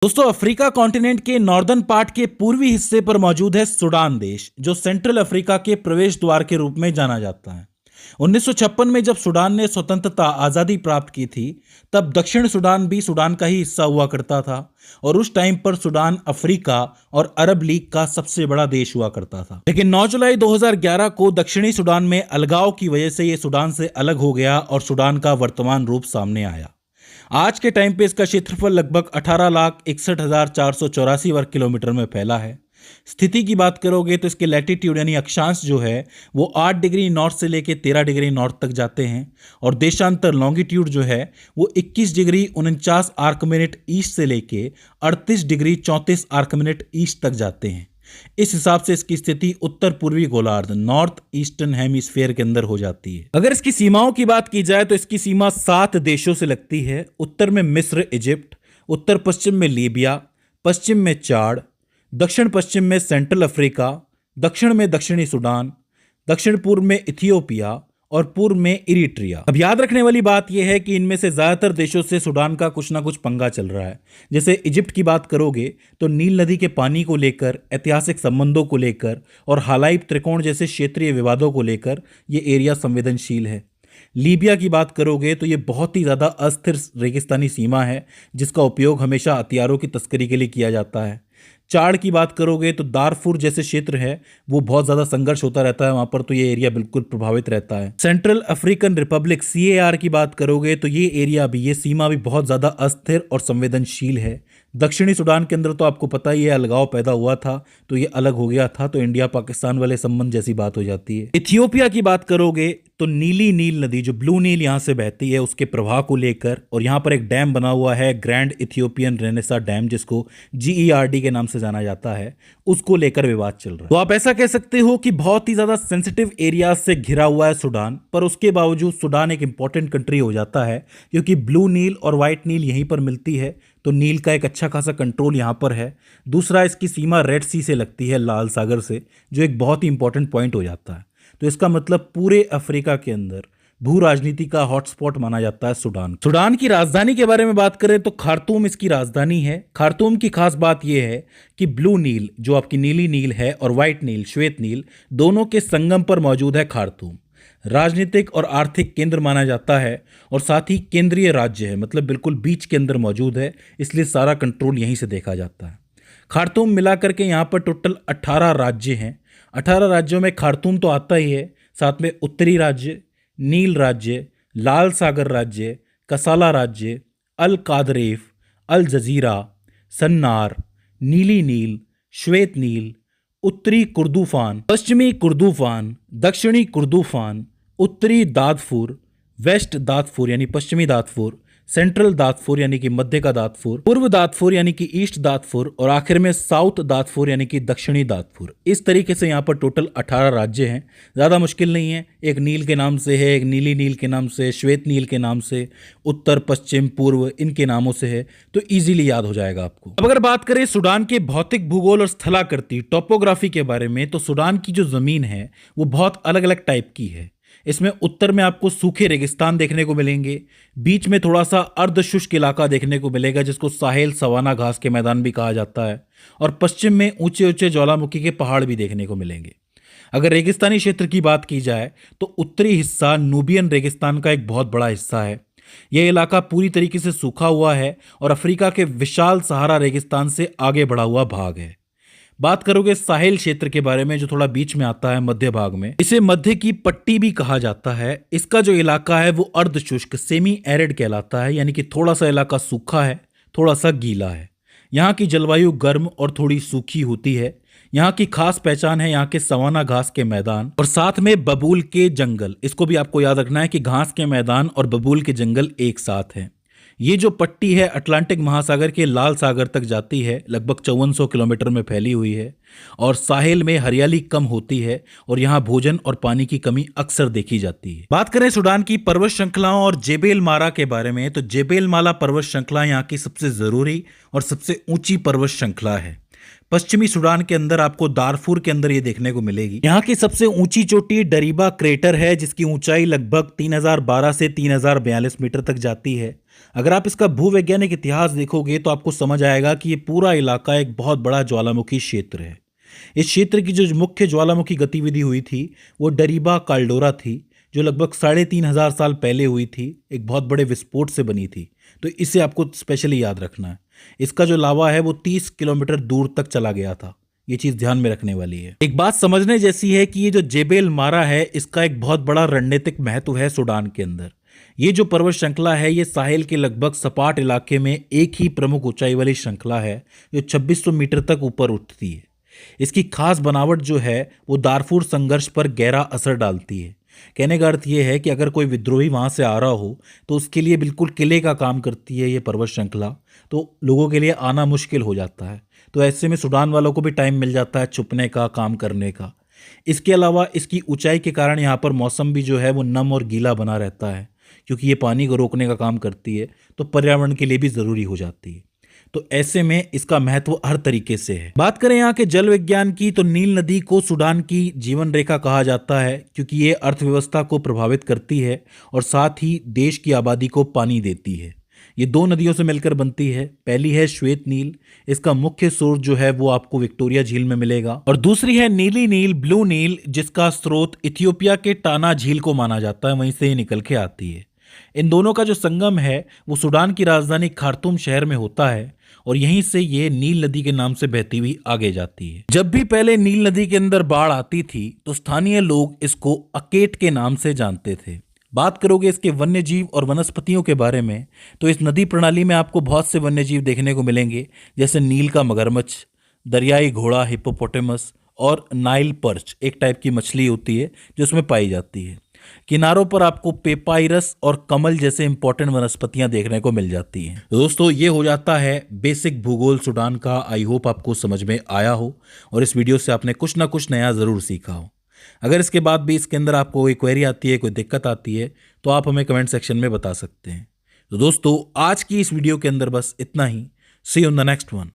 दोस्तों, Africa continent के northern part के पूर्वी हिस्से पर मौजूद है सूडान देश, जो सेंट्रल अफ्रीका के प्रवेश द्वार के रूप में जाना जाता है। 1956 में जब सूडान ने स्वतंत्रता आज़ादी प्राप्त की थी, तब दक्षिण सूडान भी सूडान का ही हिस्सा हुआ करता था और उस टाइम पर सूडान अफ्रीका और अरब लीग का सबसे बड़ा देश हुआ करता था। लेकिन 9 जुलाई 2011 को दक्षिणी सूडान में अलगाव की वजह से ये सूडान से अलग हो गया और सूडान का वर्तमान रूप सामने आया। आज के टाइम पे इसका क्षेत्रफल लगभग 18,61,484 वर्ग किलोमीटर में फैला है। स्थिति की बात करोगे तो इसके लैटिट्यूड यानी अक्षांश जो है वो 8 डिग्री नॉर्थ से लेके 13 डिग्री नॉर्थ तक जाते हैं और देशांतर लॉन्गिट्यूड जो है वो 21 डिग्री 49 आर्क मिनट ईस्ट से लेके 38 डिग्री 34 आर्क मिनट ईस्ट तक जाते हैं। इस हिसाब से इसकी स्थिति उत्तर पूर्वी गोलार्ध नॉर्थ ईस्टर्न हेमिस्फीयर के अंदर हो जाती है। अगर इसकी सीमाओं की बात की जाए तो इसकी सीमा 7 देशों से लगती है। उत्तर में मिस्र, इजिप्ट, उत्तर पश्चिम में लीबिया, पश्चिम में चाड, दक्षिण पश्चिम में सेंट्रल अफ्रीका, दक्षिण में दक्षिणी सूडान, दक्षिण पूर्व में इथियोपिया और पूर्व में इरिट्रिया। अब याद रखने वाली बात यह है कि इनमें से ज्यादातर देशों से सूडान का कुछ ना कुछ पंगा चल रहा है। जैसे इजिप्ट की बात करोगे तो नील नदी के पानी को लेकर, ऐतिहासिक संबंधों को लेकर और हालाइब त्रिकोण जैसे क्षेत्रीय विवादों को लेकर ये एरिया संवेदनशील है। लीबिया की बात करोगे तो ये बहुत ही ज़्यादा अस्थिर रेगिस्तानी सीमा है जिसका उपयोग हमेशा हथियारों की तस्करी के लिए किया जाता है। चाड की बात करोगे तो दारफुर जैसे क्षेत्र है वो बहुत ज़्यादा संघर्ष होता रहता है वहाँ पर, तो ये एरिया बिल्कुल प्रभावित रहता है। सेंट्रल अफ्रीकन रिपब्लिक CAR की बात करोगे तो ये एरिया भी, ये सीमा भी बहुत ज़्यादा अस्थिर और संवेदनशील है। दक्षिणी सूडान के अंदर तो आपको पता ही है अलगाव पैदा हुआ था तो ये अलग हो गया था, तो इंडिया पाकिस्तान वाले संबंध जैसी बात हो जाती है। इथियोपिया की बात करोगे तो नीली नील नदी जो ब्लू नील यहाँ से बहती है उसके प्रवाह को लेकर, और यहाँ पर एक डैम बना हुआ है ग्रैंड इथियोपियन रेनेसा डैम जिसको GERD के नाम से जाना जाता है, उसको लेकर विवाद चल रहा है। तो आप ऐसा कह सकते हो कि बहुत ही ज्यादा सेंसिटिव एरिया से घिरा हुआ है सूडान, पर उसके बावजूद सूडान एक इंपॉर्टेंट कंट्री हो जाता है क्योंकि ब्लू नील और व्हाइट नील यहीं पर मिलती है, तो नील का एक अच्छा खासा कंट्रोल यहाँ पर है। दूसरा, इसकी सीमा रेड सी से लगती है, लाल सागर से, जो एक बहुत ही इंपॉर्टेंट पॉइंट हो जाता है। तो इसका मतलब पूरे अफ्रीका के अंदर भू राजनीति का हॉटस्पॉट माना जाता है सूडान। सूडान की राजधानी के बारे में बात करें तो खार्तूम इसकी राजधानी है। खार्तूम की खास बात यह है कि ब्लू नील जो आपकी नीली नील है और व्हाइट नील श्वेत नील दोनों के संगम पर मौजूद है खार्तूम। राजनीतिक और आर्थिक केंद्र माना जाता है और साथ ही केंद्रीय राज्य है, मतलब बिल्कुल बीच के अंदर मौजूद है, इसलिए सारा कंट्रोल यहीं से देखा जाता है। खार्तूम मिलाकर के यहाँ पर टोटल 18 राज्य हैं। 18 राज्यों में खार्तूम तो आता ही है, साथ में उत्तरी राज्य, नील राज्य, लाल सागर राज्य, कसाला राज्य, अल कादरेफ, अल जजीरा, सन्नार, नीली नील, श्वेत नील, उत्तरी कुर्दूफान, पश्चिमी कुर्दूफान, दक्षिणी कुर्दूफान, उत्तरी दादफुर, वेस्ट दादफुर यानी पश्चिमी दादफुर, सेंट्रल दादफुर यानी कि मध्य का दादफुर, पूर्व दादफुर यानी कि ईस्ट दादफुर और आखिर में साउथ दादफुर यानी कि दक्षिणी दादफुर। इस तरीके से यहाँ पर टोटल 18 राज्य हैं। ज़्यादा मुश्किल नहीं है, एक नील के नाम से है, एक नीली नील के नाम से, श्वेत नील के नाम से, उत्तर पश्चिम पूर्व इनके नामों से है, तो ईजिली याद हो जाएगा आपको। अब अगर बात करें सूडान के भौतिक भूगोल और स्थलाकृति टोपोग्राफी के बारे में, तो सूडान की जो ज़मीन है वो बहुत अलग अलग टाइप की है। इसमें उत्तर में आपको सूखे रेगिस्तान देखने को मिलेंगे, बीच में थोड़ा सा अर्धशुष्क इलाका देखने को मिलेगा जिसको साहेल सवाना घास के मैदान भी कहा जाता है, और पश्चिम में ऊंचे ऊंचे ज्वालामुखी के पहाड़ भी देखने को मिलेंगे। अगर रेगिस्तानी क्षेत्र की बात की जाए तो उत्तरी हिस्सा नूबियन रेगिस्तान का एक बहुत बड़ा हिस्सा है। यह इलाका पूरी तरीके से सूखा हुआ है और अफ्रीका के विशाल सहारा रेगिस्तान से आगे बढ़ा हुआ भाग है। बात करोगे साहेल क्षेत्र के बारे में जो थोड़ा बीच में आता है मध्य भाग में, इसे मध्य की पट्टी भी कहा जाता है। इसका जो इलाका है वो अर्धशुष्क सेमी एरिड कहलाता है, यानी कि थोड़ा सा इलाका सूखा है, थोड़ा सा गीला है। यहाँ की जलवायु गर्म और थोड़ी सूखी होती है। यहाँ की खास पहचान है यहाँ के सवाना घास के मैदान और साथ में बबूल के जंगल। इसको भी आपको याद रखना है कि घास के मैदान और बबूल के जंगल एक साथ हैं। ये जो पट्टी है अटलांटिक महासागर के लाल सागर तक जाती है, लगभग 5400 किलोमीटर में फैली हुई है, और साहेल में हरियाली कम होती है और यहाँ भोजन और पानी की कमी अक्सर देखी जाती है। बात करें सूडान की पर्वत श्रृंखलाओं और जेबेल मारा के बारे में, तो जेबेल माला पर्वत श्रृंखला यहाँ की सबसे जरूरी और सबसे ऊंची पर्वत श्रृंखला है। पश्चिमी सूडान के अंदर आपको दारफूर के अंदर ये देखने को मिलेगी। यहाँ की सबसे ऊंची चोटी डरीबा क्रेटर है, जिसकी ऊंचाई लगभग 3012 से 3042 मीटर तक जाती है। अगर आप इसका भूवैज्ञानिक इतिहास देखोगे तो आपको समझ आएगा कि ये पूरा इलाका एक बहुत बड़ा ज्वालामुखी क्षेत्र है। इस क्षेत्र की जो मुख्य ज्वालामुखी गतिविधि हुई थी वो डरीबा काल्डोरा थी, जो लगभग 3500 साल पहले हुई थी, एक बहुत बड़े विस्फोट से बनी थी। तो इसे आपको स्पेशली याद रखना है। इसका जो लावा है वो 30 किलोमीटर दूर तक चला गया था। ये चीज ध्यान में रखने वाली है। एक बात समझने जैसी है कि ये जो जेबेल मारा है, इसका एक बहुत बड़ा रणनीतिक महत्व है सूडान के अंदर। ये जो पर्वत श्रृंखला है ये साहिल के लगभग सपाट इलाके में एक ही प्रमुख ऊंचाई वाली श्रृंखला है, जो 2600 मीटर तक ऊपर उठती है। इसकी खास बनावट जो है वो दारफूर संघर्ष पर गहरा असर डालती है। कहने का अर्थ ये है कि अगर कोई विद्रोही वहां से आ रहा हो तो उसके लिए बिल्कुल किले का काम करती है ये पर्वत श्रृंखला, तो लोगों के लिए आना मुश्किल हो जाता है। तो ऐसे में सूडान वालों को भी टाइम मिल जाता है छुपने का, काम करने का। इसके अलावा इसकी ऊंचाई के कारण यहाँ पर मौसम भी जो है वो नम और गीला बना रहता है, क्योंकि ये पानी को रोकने का काम करती है, तो पर्यावरण के लिए भी ज़रूरी हो जाती है। तो ऐसे में इसका महत्व हर तरीके से है। बात करें यहाँ के जल विज्ञान की तो नील नदी को सूडान की जीवन रेखा कहा जाता है, क्योंकि ये अर्थव्यवस्था को प्रभावित करती है और साथ ही देश की आबादी को पानी देती है। ये दो नदियों से मिलकर बनती है। पहली है श्वेत नील, इसका मुख्य स्रोत जो है वो आपको विक्टोरिया झील में मिलेगा, और दूसरी है नीली नील, ब्लू नील, जिसका स्रोत इथियोपिया के टाना झील को माना जाता है, वहीं से ही निकल के आती है। इन दोनों का जो संगम है वो सूडान की राजधानी खार्तूम शहर में होता है, और यहीं से ये नील नदी के नाम से बहती हुई आगे जाती है। जब भी पहले नील नदी के अंदर बाढ़ आती थी तो स्थानीय लोग इसको अकेट के नाम से जानते थे। बात करोगे इसके वन्य जीव और वनस्पतियों के बारे में तो इस नदी प्रणाली में आपको बहुत से वन्य जीव देखने को मिलेंगे, जैसे नील का मगरमच्छ, दरियाई घोड़ा हिप्पोपोटेमस और नाइल पर्च, एक टाइप की मछली होती है जो उसमें पाई जाती है। किनारों पर आपको पेपाइरस और कमल जैसे इंपॉर्टेंट वनस्पतियां देखने को मिल जाती हैं। दोस्तों ये हो जाता है बेसिक भूगोल सूडान का। आई होप आपको समझ में आया हो और इस वीडियो से आपने कुछ ना कुछ नया ज़रूर सीखा हो। अगर इसके बाद भी इसके अंदर आपको कोई क्वेरी आती है, कोई दिक्कत आती है, तो आप हमें कमेंट सेक्शन में बता सकते हैं। तो दोस्तों आज की इस वीडियो के अंदर बस इतना ही। See you in the next one.